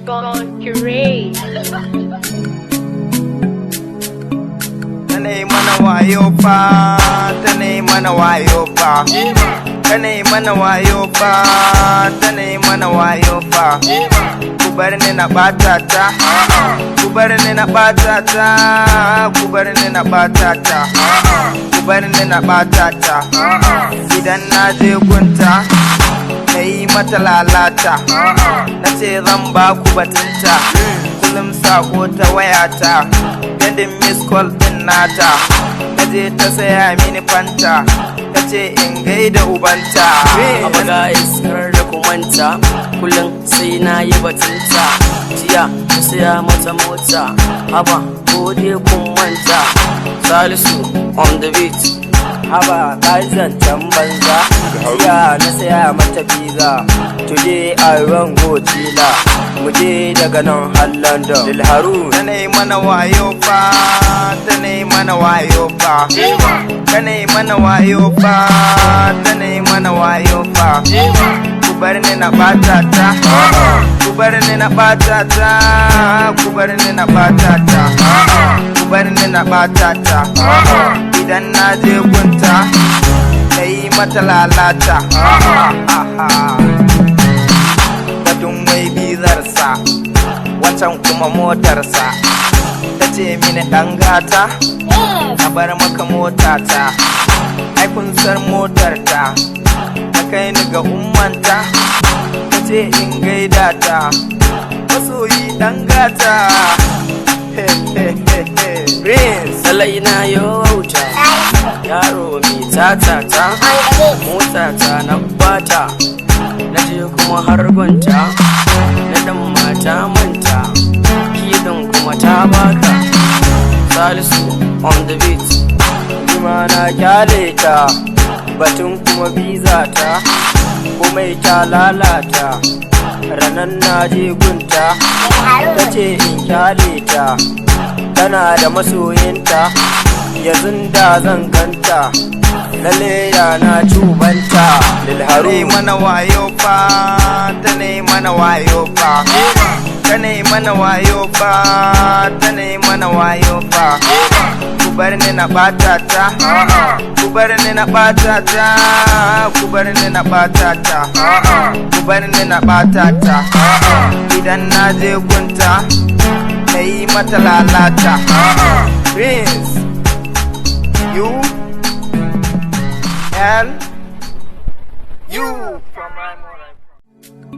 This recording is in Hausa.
Concurrent. Tanay mana wayo pa, tanay mana wayo pa, tanay mana wayo pa, tanay mana wayo pa. Ku bar ni na ɓata ta, ku bar ni na ɓata ta, ku bar ni na ɓata ta, ku bar ni na ɓata ta. Idan na je gunta na yi mata lalata, na ce zan ba ku batunta, kullum sako ta wayata, gadin miss call din nata, na je ta saya mini fanta, ta ce in gaida ubanta. Abaga iskar da kumanta, kullum sai na yi batunta, jiya ta saya mata mota, haba gode kun manta. Salisu on the beat, haba ka yi zancen banza, jiya na saya mata biza, today I run go Chila, muje daga nan har London. Dilharu tanai mana wayo fa, tanai mana wayo fa, tanai mana wayo fa, tanai mana wayo fa. Ku bar ni na ɓata ta, ku bar ni na ɓata ta, ku bar ni na ɓata ta, ku bar ni na ɓata ta. Idan na je gunta na yi mata lalata, batun wai bizarsa, wancan kuma motarsa, ta ce mini ɗan gata, na bar maka motata, ai kun san motarta, ta kai ni ga ummanta, ta ce in gaida ta, masoyi ɗan gata. Prince salai na yauta, yaro mai tatata, motata na bata, na je kuma har gwanta, na dan mata manta, kidan kuma ta baka. Salisu on the beat, kuma na kyale ta, batun kuma biza ta, komai ta lalata, ranan na je gunta, ta ce in kyale ta, tana da masoyinta, yanzu da zan ganta, lalle na cubanta. Dilharu mana wayo fa, tanai mana wayo fa, tanai mana wayo fa, tanai mana wayo fa. Ku bar ni na ɓata ta, ku bar ni na ɓata ta, ku bar ni na ɓata ta, ku bar ni na ɓata ta. Idan na je gunta na yi mata lalata. Prince U L U